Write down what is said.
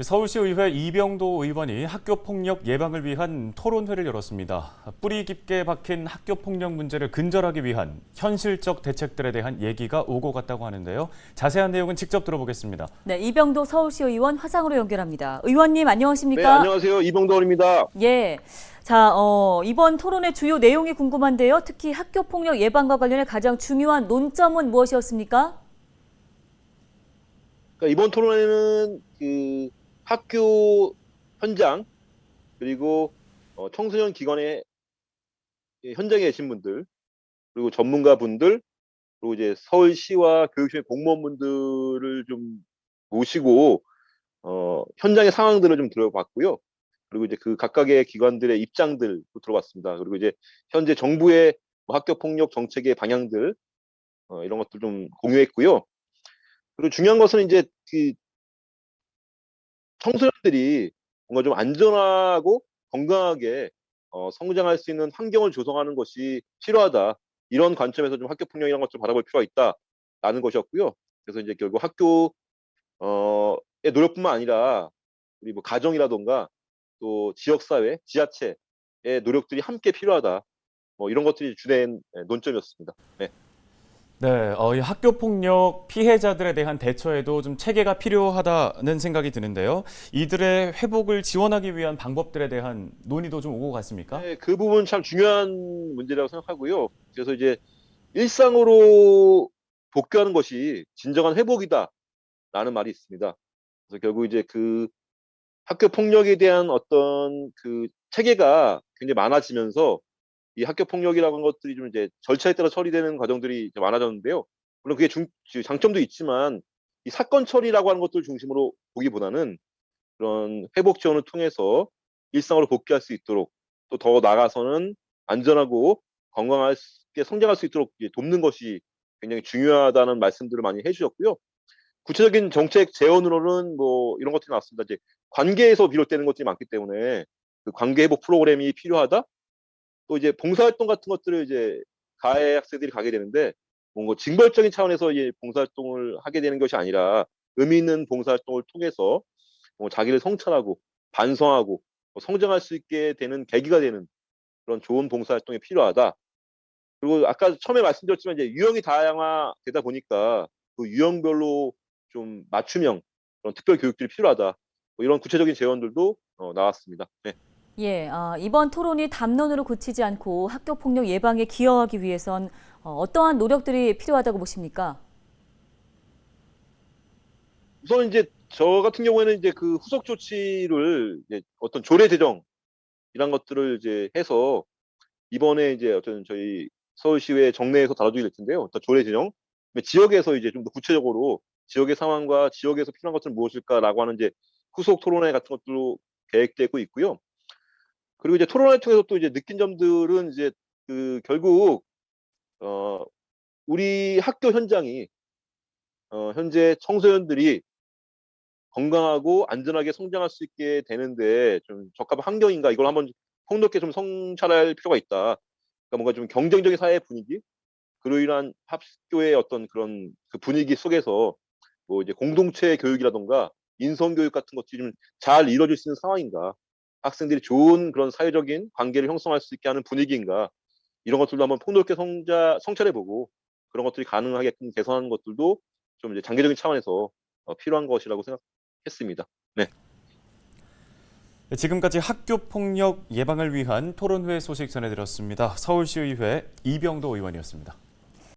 서울시의회 이병도 의원이 학교폭력 예방을 위한 토론회를 열었습니다. 뿌리 깊게 박힌 학교폭력 문제를 근절하기 위한 현실적 대책들에 대한 얘기가 오고 갔다고 하는데요. 자세한 내용은 직접 들어보겠습니다. 네, 이병도 서울시 의원 화상으로 연결합니다. 의원님 안녕하십니까? 네, 안녕하세요. 이병도 의원입니다. 예. 자, 이번 토론의 주요 내용이 궁금한데요. 특히 학교폭력 예방과 관련해 가장 중요한 논점은 무엇이었습니까? 그러니까 이번 토론회는 학교 현장 그리고 청소년 기관의 현장에 계신 분들 그리고 전문가분들 그리고 이제 서울시와 교육청의 공무원분들을 좀 모시고 현장의 상황들을 좀 들어봤고요. 그리고 이제 그 각각의 기관들의 입장들도 들어봤습니다. 그리고 이제 현재 정부의 학교 폭력 정책의 방향들 이런 것들 좀 공유했고요. 그리고 중요한 것은 이제 그 청소년들이 뭔가 좀 안전하고 건강하게 성장할 수 있는 환경을 조성하는 것이 필요하다. 이런 관점에서 좀 학교 폭력이라는 것을 바라볼 필요가 있다라는 것이었고요. 그래서 이제 결국 학교의 노력뿐만 아니라 우리 뭐 가정이라던가 또 지역사회, 지자체의 노력들이 함께 필요하다. 뭐 이런 것들이 주된 논점이었습니다. 네. 네, 이 학교폭력 피해자들에 대한 대처에도 좀 체계가 필요하다는 생각이 드는데요. 이들의 회복을 지원하기 위한 방법들에 대한 논의도 좀 오고 갔습니까? 네, 그 부분 참 중요한 문제라고 생각하고요. 그래서 이제 일상으로 복귀하는 것이 진정한 회복이다라는 말이 있습니다. 그래서 결국 이제 그 학교 폭력에 대한 어떤 그 체계가 굉장히 많아지면서 이 학교 폭력이라는 것들이 좀 이제 절차에 따라 처리되는 과정들이 이제 많아졌는데요. 물론 그게 장점도 있지만 이 사건 처리라고 하는 것들 중심으로 보기보다는 그런 회복 지원을 통해서 일상으로 복귀할 수 있도록 또 더 나아가서는 안전하고 건강하게 성장할 수 있도록 돕는 것이 굉장히 중요하다는 말씀들을 많이 해주셨고요. 구체적인 정책 제언으로는 뭐 이런 것들이 나왔습니다. 이제 관계에서 비롯되는 것들이 많기 때문에 그 관계 회복 프로그램이 필요하다. 또 이제 봉사활동 같은 것들을 이제 가해 학생들이 가게 되는데 뭔가 징벌적인 차원에서 이제 봉사활동을 하게 되는 것이 아니라 의미 있는 봉사활동을 통해서 자기를 성찰하고 반성하고 성장할 수 있게 되는 계기가 되는 그런 좋은 봉사활동이 필요하다. 그리고 아까 처음에 말씀드렸지만 이제 유형이 다양화되다 보니까 그 유형별로 좀 맞춤형 그런 특별 교육들이 필요하다. 뭐 이런 구체적인 제언들도 나왔습니다. 네. 예, 이번 토론이 담론으로 그치지 않고 학교폭력 예방에 기여하기 위해선 어떠한 노력들이 필요하다고 보십니까? 우선 이제 저 같은 경우에는 이제 그 후속 조치를 이제 어떤 조례 제정 이런 것들을 이제 해서 이번에 이제 어떤 저희 서울시의회 정내에서 다뤄지게 될 텐데요. 어떤 조례 제정, 지역에서 이제 좀 더 구체적으로 지역의 상황과 지역에서 필요한 것들은 무엇일까라고 하는 이제 후속 토론회 같은 것도 계획되고 있고요. 그리고 이제 토론회 통해서 또 이제 느낀 점들은 이제 그 결국 어 우리 학교 현장이 현재 청소년들이 건강하고 안전하게 성장할 수 있게 되는데 좀 적합한 환경인가 이걸 한번 폭넓게 좀 성찰할 필요가 있다. 그러니까 뭔가 좀 경쟁적인 사회 분위기, 그로 인한 학교의 어떤 그런 그 분위기 속에서 뭐 이제 공동체 교육이라던가 인성 교육 같은 것들이 좀 잘 이루어질 수 있는 상황인가, 학생들이 좋은 그런 사회적인 관계를 형성할 수 있게 하는 분위기인가, 이런 것들도 한번 폭넓게 성찰해보고 그런 것들이 가능하게끔 개선하는 것들도 좀 이제 장기적인 차원에서 필요한 것이라고 생각했습니다. 네. 지금까지 학교폭력 예방을 위한 토론회 소식 전해드렸습니다. 서울시의회 이병도 의원이었습니다.